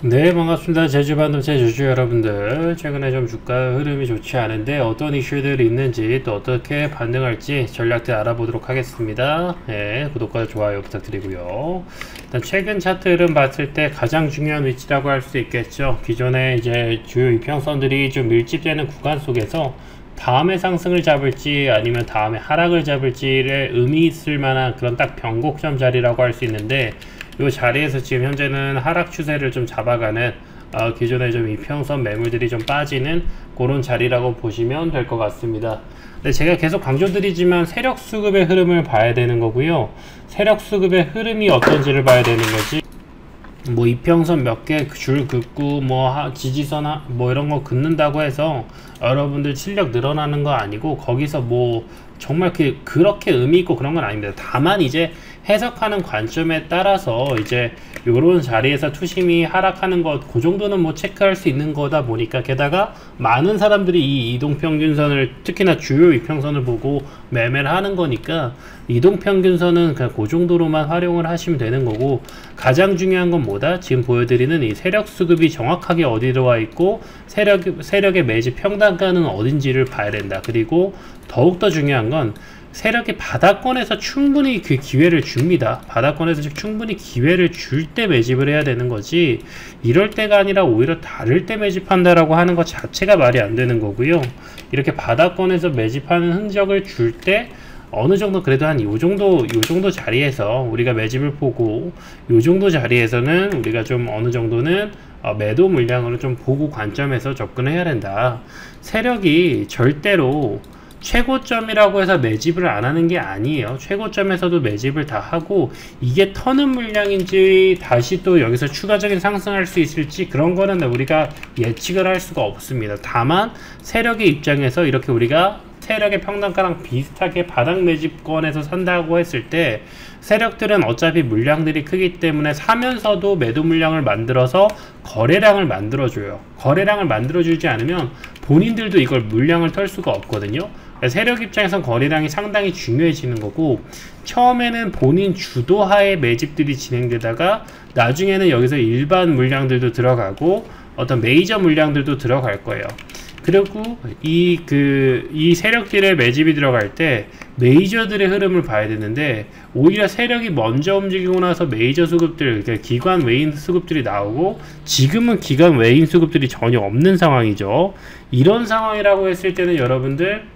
네, 반갑습니다. 제주반도체 주주 여러분들, 최근에 좀 주가 흐름이 좋지 않은데 어떤 이슈들이 있는지 또 어떻게 반등할지 전략들 알아보도록 하겠습니다. 네, 구독과 좋아요 부탁드리고요. 일단 최근 차트 흐름 봤을 때 가장 중요한 위치라고 할 수 있겠죠. 기존에 이제 주요 이평선들이 좀 밀집되는 구간 속에서 다음에 상승을 잡을지 아니면 다음에 하락을 잡을지를 의미 있을 만한 그런 딱 변곡점 자리라고 할 수 있는데, 이 자리에서 지금 현재는 하락 추세를 좀 잡아가는 기존의 좀 이평선 매물들이 좀 빠지는 그런 자리라고 보시면 될 것 같습니다. 근데 제가 계속 강조드리지만 세력 수급의 흐름을 봐야 되는 거고요. 세력 수급의 흐름이 어떤지를 봐야 되는 거지, 뭐 이평선 몇 개 줄 긋고 뭐 지지선 뭐 이런 거 긋는다고 해서 여러분들 실력 늘어나는 거 아니고, 거기서 뭐 정말 그렇게 의미 있고 그런 건 아닙니다. 다만 이제 해석하는 관점에 따라서 이제 요런 자리에서 투심이 하락하는 것, 그 정도는 뭐 체크할 수 있는 거다 보니까, 게다가 많은 사람들이 이 이동평균선을, 특히나 주요 이평선을 보고 매매를 하는 거니까 이동평균선은 그냥 그 정도로만 활용을 하시면 되는 거고, 가장 중요한 건 뭐다? 지금 보여드리는 이 세력 수급이 정확하게 어디 들어와 있고 세력의 매집 평단가는 어딘지를 봐야 된다. 그리고 더욱더 중요한 건 세력이 바닥권에서 충분히 그 기회를 줍니다. 바닥권에서 충분히 기회를 줄 때 매집을 해야 되는 거지, 이럴 때가 아니라 오히려 다를 때 매집한다라고 하는 것 자체가 말이 안 되는 거고요. 이렇게 바닥권에서 매집하는 흔적을 줄 때 어느 정도 그래도 한 요 정도 자리에서 우리가 매집을 보고, 요 정도 자리에서는 우리가 좀 어느 정도는 매도 물량으로 좀 보고 관점에서 접근을 해야 된다. 세력이 절대로 최고점이라고 해서 매집을 안 하는 게 아니에요. 최고점에서도 매집을 다 하고, 이게 터는 물량인지 다시 또 여기서 추가적인 상승할 수 있을지 그런 거는 우리가 예측을 할 수가 없습니다. 다만 세력의 입장에서 이렇게 우리가 세력의 평단가랑 비슷하게 바닥 매집권에서 산다고 했을 때, 세력들은 어차피 물량들이 크기 때문에 사면서도 매도 물량을 만들어서 거래량을 만들어줘요. 거래량을 만들어주지 않으면 본인들도 이걸 물량을 털 수가 없거든요. 세력 입장에선 거래량이 상당히 중요해지는 거고, 처음에는 본인 주도하에 매집들이 진행되다가 나중에는 여기서 일반 물량들도 들어가고 어떤 메이저 물량들도 들어갈 거예요. 그리고 이 세력들의 매집이 들어갈 때 메이저들의 흐름을 봐야 되는데, 오히려 세력이 먼저 움직이고 나서 메이저 수급들, 그러니까 기관 외인 수급들이 나오고, 지금은 기관 외인 수급들이 전혀 없는 상황이죠. 이런 상황이라고 했을 때는 여러분들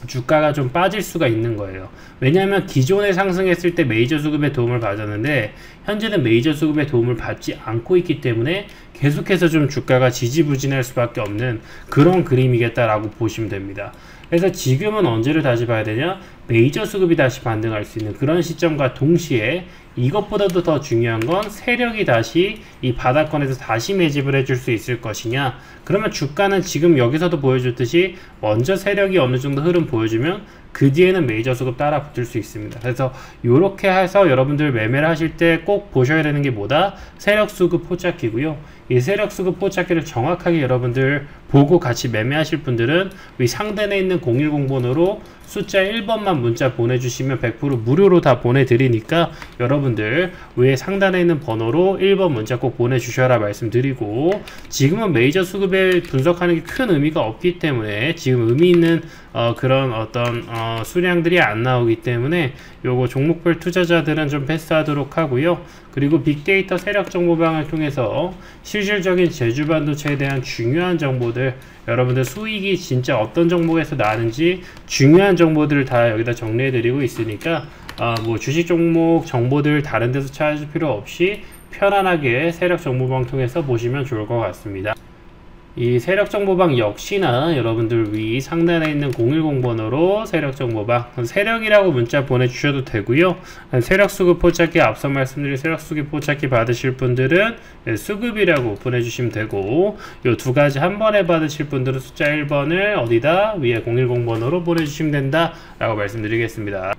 주가가 좀 빠질 수가 있는 거예요. 왜냐하면 기존에 상승했을 때 메이저 수급의 도움을 받았는데 현재는 메이저 수급의 도움을 받지 않고 있기 때문에 계속해서 좀 주가가 지지부진할 수밖에 없는 그런 그림이겠다라고 보시면 됩니다. 그래서 지금은 언제를 다시 봐야 되냐? 메이저 수급이 다시 반등할 수 있는 그런 시점과 동시에, 이것보다도 더 중요한 건 세력이 다시 이 바닥권에서 다시 매집을 해줄 수 있을 것이냐. 그러면 주가는 지금 여기서도 보여줬듯이 먼저 세력이 어느 정도 흐름 보여주면 그 뒤에는 메이저 수급 따라 붙을 수 있습니다. 그래서 이렇게 해서 여러분들 매매를 하실 때 꼭 보셔야 되는 게 뭐다? 세력 수급 포착기고요. 이 세력 수급 포착기를 정확하게 여러분들 보고 같이 매매하실 분들은 이 상단에 있는 010 번호로 숫자 1번만 문자 보내주시면 100% 무료로 다 보내드리니까, 여러분들 위에 상단에 있는 번호로 1번 문자 꼭 보내주셔라 말씀드리고, 지금은 메이저 수급에 분석하는 게 큰 의미가 없기 때문에, 지금 의미 있는 그런 어떤 수량들이 안 나오기 때문에 요거 종목별 투자자들은 좀 패스하도록 하고요. 그리고 빅데이터 세력 정보방을 통해서 실질적인 제주반도체에 대한 중요한 정보들, 여러분들 수익이 진짜 어떤 종목에서 나는지 중요한 정보들을 다 여기다 정리해 드리고 있으니까, 뭐 주식 종목 정보들 다른 데서 찾을 필요 없이 편안하게 세력 정보방 통해서 보시면 좋을 것 같습니다. 이 세력정보방 역시나 여러분들 위 상단에 있는 010 번호로 세력정보방, 세력이라고 문자 보내주셔도 되고요. 세력수급 포착기, 앞서 말씀드린 세력수급 포착기 받으실 분들은 수급이라고 보내주시면 되고, 이 두 가지 한 번에 받으실 분들은 숫자 1번을 어디다? 위에 010 번호로 보내주시면 된다 라고 말씀드리겠습니다.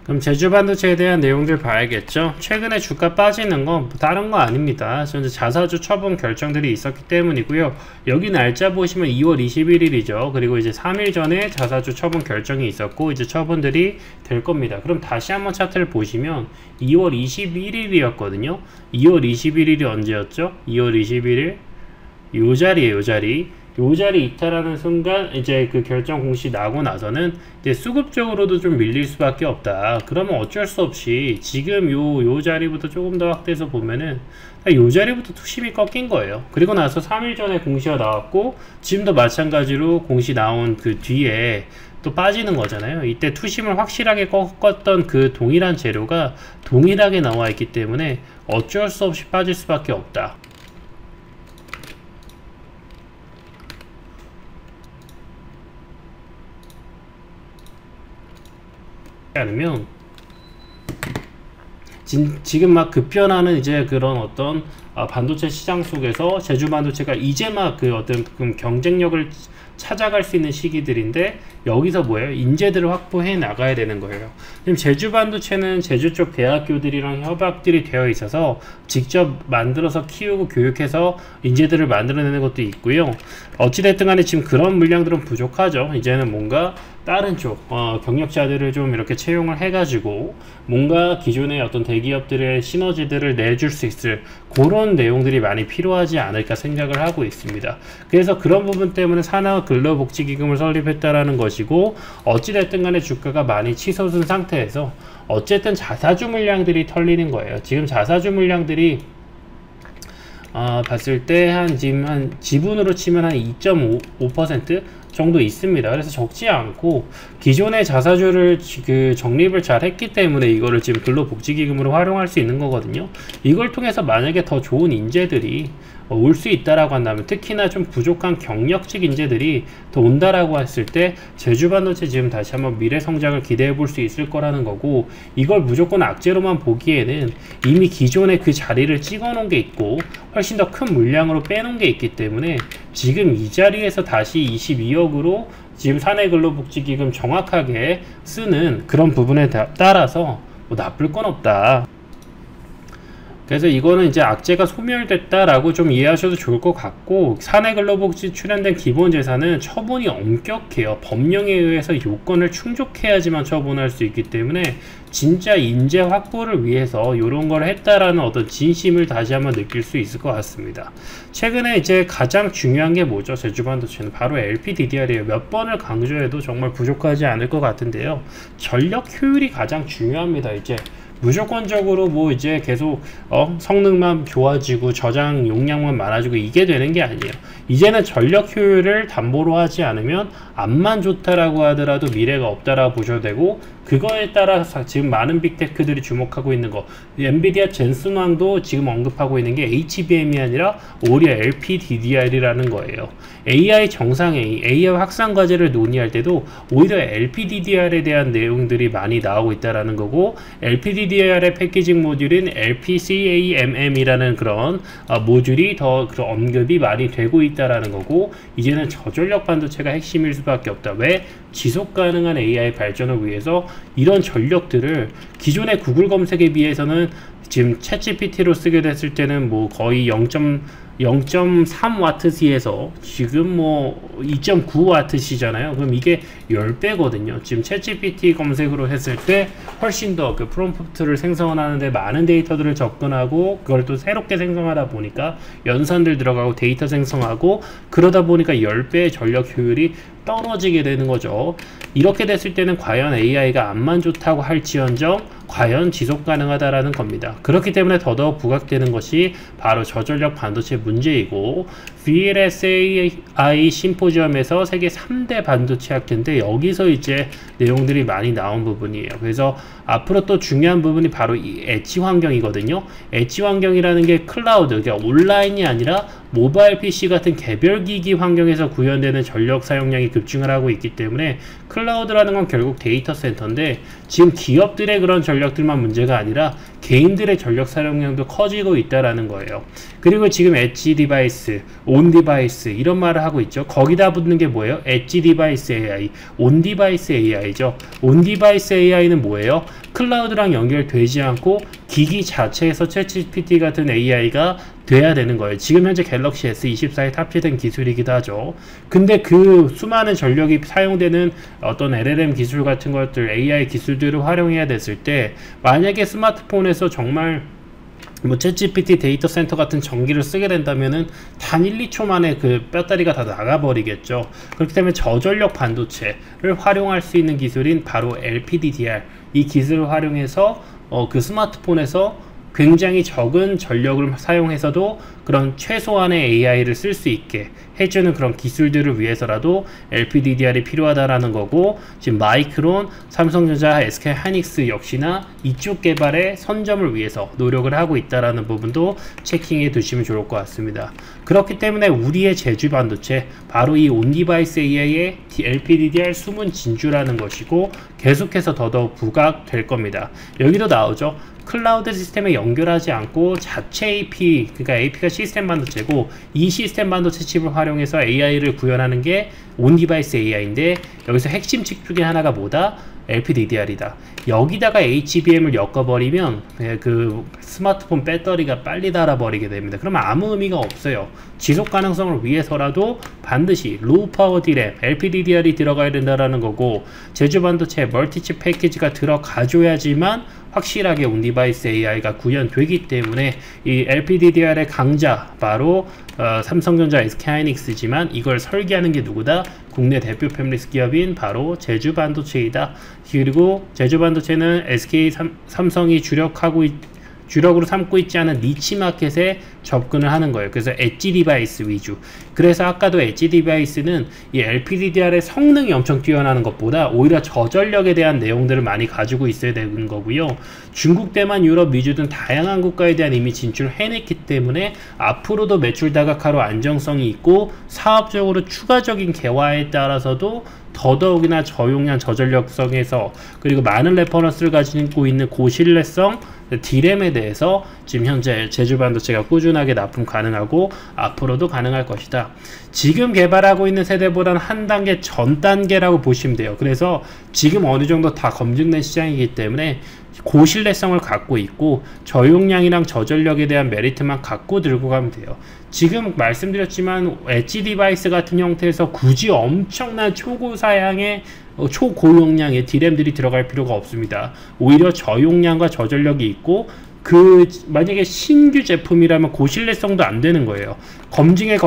그럼 제주 반도체에 대한 내용들 봐야겠죠. 최근에 주가 빠지는 건 다른 거 아닙니다. 현재 자사주 처분 결정들이 있었기 때문이고요. 여기 날짜 보시면 2월 21일이죠. 그리고 이제 3일 전에 자사주 처분 결정이 있었고 이제 처분들이 될 겁니다. 그럼 다시 한번 차트를 보시면 2월 21일이었거든요. 2월 21일이 언제였죠? 2월 21일 요 자리에요, 요 자리. 요 자리 이탈하는 순간 이제 그 결정 공시 나고 나서는 이제 수급적으로도 좀 밀릴 수밖에 없다. 그러면 어쩔 수 없이 지금 요 자리부터 조금 더 확대해서 보면은 요 자리부터 투심이 꺾인 거예요. 그리고 나서 3일 전에 공시가 나왔고 지금도 마찬가지로 공시 나온 그 뒤에 또 빠지는 거잖아요. 이때 투심을 확실하게 꺾었던 그 동일한 재료가 동일하게 나와 있기 때문에 어쩔 수 없이 빠질 수밖에 없다. 않으면 지금 막 급변하는 이제 그런 어떤 반도체 시장 속에서 제주 반도체가 이제 막 그 어떤 경쟁력을 찾아갈 수 있는 시기들인데 여기서 뭐예요? 인재들을 확보해 나가야 되는 거예요. 지금 제주 반도체는 제주 쪽 대학교들이랑 협약들이 되어 있어서 직접 만들어서 키우고 교육해서 인재들을 만들어내는 것도 있고요. 어찌됐든 간에 지금 그런 물량들은 부족하죠. 이제는 뭔가 다른 쪽 경력자들을 좀 이렇게 채용을 해가지고 뭔가 기존의 어떤 대기업들의 시너지들을 내줄 수 있을 그런 내용들이 많이 필요하지 않을까 생각을 하고 있습니다. 그래서 그런 부분 때문에 산하 근로복지기금을 설립했다라는 것이고 어찌됐든 간에 주가가 많이 치솟은 상태에서 어쨌든 자사주 물량들이 털리는 거예요. 지금 자사주 물량들이 봤을 때 지금 한 지분으로 치면 한 2.5% 정도 있습니다. 그래서 적지 않고 기존의 자사주를 적립을 잘 했기 때문에 이거를 지금 근로복지기금으로 활용할 수 있는 거거든요. 이걸 통해서 만약에 더 좋은 인재들이 올 수 있다라고 한다면 특히나 좀 부족한 경력직 인재들이 더 온다라고 했을 때 제주 반도체 지금 다시 한번 미래 성장을 기대해 볼 수 있을 거라는 거고 이걸 무조건 악재로만 보기에는 이미 기존에 그 자리를 찍어 놓은 게 있고 훨씬 더 큰 물량으로 빼놓은 게 있기 때문에 지금 이 자리에서 다시 22억으로 지금 사내 근로복지기금 정확하게 쓰는 그런 부분에 따라서 뭐 나쁠 건 없다. 그래서 이거는 이제 악재가 소멸됐다라고 좀 이해하셔도 좋을 것 같고 사내 근로복지 출연된 기본재산은 처분이 엄격해요. 법령에 의해서 요건을 충족해야지만 처분할 수 있기 때문에 진짜 인재 확보를 위해서 이런 걸 했다라는 어떤 진심을 다시 한번 느낄 수 있을 것 같습니다. 최근에 이제 가장 중요한 게 뭐죠? 제주 반도체는 바로 LPDDR이에요. 몇 번을 강조해도 정말 부족하지 않을 것 같은데요. 전력 효율이 가장 중요합니다. 이제 무조건적으로 뭐 이제 계속 성능만 좋아지고 저장 용량만 많아지고 이게 되는 게 아니에요. 이제는 전력 효율을 담보로 하지 않으면 암만 좋다라고 하더라도 미래가 없다라고 보셔도 되고 그거에 따라서 지금 많은 빅테크들이 주목하고 있는 거 엔비디아 젠슨왕도 지금 언급하고 있는 게 HBM이 아니라 오히려 LPDDR이라는 거예요. AI 정상회의, AI 확산 과제를 논의할 때도 오히려 LPDDR에 대한 내용들이 많이 나오고 있다라는 거고 LPDDR의 패키징 모듈인 LPCAMM이라는 그런 모듈이 더 그런 언급이 많이 되고 있다라는 거고 이제는 저전력 반도체가 핵심일 수밖에 없다. 왜? 지속 가능한 AI 발전을 위해서 이런 전력들을 기존의 구글 검색에 비해서는 지금 챗GPT로 쓰게 됐을 때는 뭐 거의 0.3W시에서 지금 뭐 2.9W시잖아요. 그럼 이게 10배거든요. 지금 챗GPT 검색으로 했을 때 훨씬 더 그 프롬프트를 생성하는데 많은 데이터들을 접근하고 그걸 또 새롭게 생성하다 보니까 연산들 들어가고 데이터 생성하고 그러다 보니까 10배의 전력 효율이 떨어지게 되는 거죠. 이렇게 됐을 때는 과연 AI가 암만 좋다고 할지언정 과연 지속 가능하다라는 겁니다. 그렇기 때문에 더더욱 부각되는 것이 바로 저전력 반도체 문제이고 VLSI 심포지엄에서 세계 3대 반도체 학회인데 여기서 이제 내용들이 많이 나온 부분이에요. 그래서 앞으로 또 중요한 부분이 바로 이 엣지 환경이거든요. 엣지 환경이라는 게 클라우드, 그러니까 온라인이 아니라 모바일 PC 같은 개별 기기 환경에서 구현되는 전력 사용량이 급증을 하고 있기 때문에 클라우드라는 건 결국 데이터 센터인데 지금 기업들의 그런 전력들만 문제가 아니라 개인들의 전력 사용량도 커지고 있다라는 거예요. 그리고 지금 엣지 디바이스, 온 디바이스 이런 말을 하고 있죠. 거기다 붙는 게 뭐예요? 엣지 디바이스 AI, 온 디바이스 AI죠. 온 디바이스 AI는 뭐예요? 클라우드랑 연결되지 않고 기기 자체에서 챗GPT 같은 AI가 돼야 되는 거예요. 지금 현재 갤럭시 S24에 탑재된 기술이기도 하죠. 근데 그 수많은 전력이 사용되는 어떤 LLM 기술 같은 것들, AI 기술들을 활용해야 됐을 때 만약에 스마트폰에서 정말 뭐 챗GPT 데이터 센터 같은 전기를 쓰게 된다면은 단 1, 2초 만에 그 배터리가 다 나가버리겠죠. 그렇기 때문에 저전력 반도체를 활용할 수 있는 기술인 바로 LPDDR, 이 기술을 활용해서 그 스마트폰에서 굉장히 적은 전력을 사용해서도 그런 최소한의 AI를 쓸 수 있게 해주는 그런 기술들을 위해서라도 LPDDR이 필요하다라는 거고, 지금 마이크론, 삼성전자, SK하이닉스 역시나 이쪽 개발의 선점을 위해서 노력을 하고 있다라는 부분도 체킹해 두시면 좋을 것 같습니다. 그렇기 때문에 우리의 제주 반도체, 바로 이 온디바이스 AI의 LPDDR 숨은 진주라는 것이고 계속해서 더더욱 부각될 겁니다. 여기도 나오죠. 클라우드 시스템에 연결하지 않고 자체 AP, 그러니까 AP가 시스템 반도체고 이 시스템 반도체 칩을 활용해서 AI를 구현하는 게 온디바이스 AI인데, 여기서 핵심 칩 중에 하나가 뭐다? LPDDR이다. 여기다가 HBM을 엮어버리면 그 스마트폰 배터리가 빨리 닳아버리게 됩니다. 그러면 아무 의미가 없어요. 지속 가능성을 위해서라도 반드시 로우 파워 D램, LPDDR이 들어가야 된다라는 거고, 제주 반도체 멀티칩 패키지가 들어가줘야지만 확실하게 온디바이스 AI가 구현되기 때문에 이 LPDDR의 강자 바로 삼성전자, SK하이닉스지만 이걸 설계하는 게 누구다? 국내 대표 팹리스 기업인 바로 제주 반도체이다. 그리고 제주 반도체는 삼성이 주력으로 삼고 있지 않은 니치 마켓에 접근을 하는 거예요. 그래서 엣지 디바이스 위주. 그래서 아까도 엣지 디바이스는 이 LPDDR의 성능이 엄청 뛰어나는 것보다 오히려 저전력에 대한 내용들을 많이 가지고 있어야 되는 거고요. 중국, 대만, 유럽, 미주 등 다양한 국가에 대한 이미 진출을 해냈기 때문에 앞으로도 매출 다각화로 안정성이 있고 사업적으로 추가적인 개화에 따라서도 더더욱이나 저용량 저전력성에서, 그리고 많은 레퍼런스를 가지고 있는 고신뢰성 D램에 대해서 지금 현재 제주 반도체가 꾸준하게 납품 가능하고 앞으로도 가능할 것이다. 지금 개발하고 있는 세대보다는 한 단계 전 단계라고 보시면 돼요. 그래서 지금 어느 정도 다 검증된 시장이기 때문에 고신뢰성을 갖고 있고 저용량이랑 저전력에 대한 메리트만 갖고 들고 가면 돼요. 지금 말씀드렸지만 엣지 디바이스 같은 형태에서 굳이 엄청난 초고사양의 초고용량의 D램들이 들어갈 필요가 없습니다. 오히려 저용량과 저전력이 있고, 만약에 신규 제품이라면 고신뢰성도 안 되는 거예요. 검증이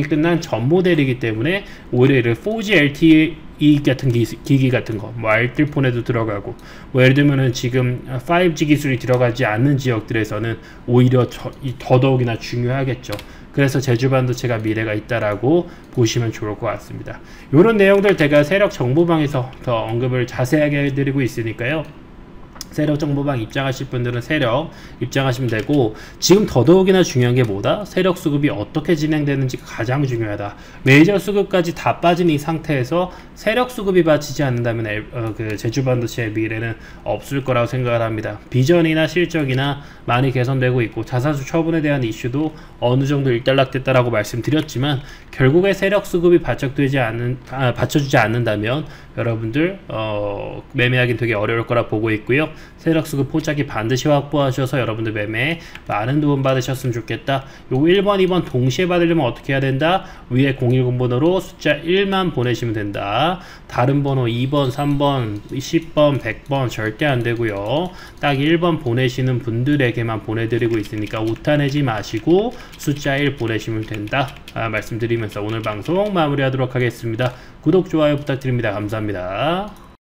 끝난 전 모델이기 때문에 오히려 이런 4G LTE 같은 기기 같은 거, 뭐 알뜰폰에도 들어가고, 뭐 예를 들면은 지금 5G 기술이 들어가지 않는 지역들에서는 오히려 더더욱이나 중요하겠죠. 그래서 제주 반도체가 미래가 있다라고 보시면 좋을 것 같습니다. 이런 내용들 제가 세력 정보방에서 더 언급을 자세하게 해드리고 있으니까요. 세력 정보방 입장하실 분들은 세력 입장하시면 되고, 지금 더더욱이나 중요한 게 뭐다? 세력 수급이 어떻게 진행되는지가 가장 중요하다. 메이저 수급까지 다 빠진 이 상태에서 세력 수급이 받치지 않는다면 그 제주 반도체의 미래는 없을 거라고 생각을 합니다. 비전이나 실적이나 많이 개선되고 있고, 자사주 처분에 대한 이슈도 어느 정도 일단락됐다라고 말씀드렸지만, 결국에 세력 수급이 받쳐주지 않는다면 여러분들 매매하기 되게 어려울 거라 보고 있고요. 세력 수급 포착이 반드시 확보하셔서 여러분들 매매에 많은 도움 받으셨으면 좋겠다. 요 1번, 2번 동시에 받으려면 어떻게 해야 된다? 위에 010 번호로 숫자 1만 보내시면 된다. 다른 번호 2번, 3번, 10번, 100번 절대 안 되고요. 딱 1번 보내시는 분들에게만 보내드리고 있으니까 오타내지 마시고 숫자 1 보내시면 된다. 말씀드리면서 오늘 방송 마무리하도록 하겠습니다. 구독, 좋아요 부탁드립니다. 감사합니다.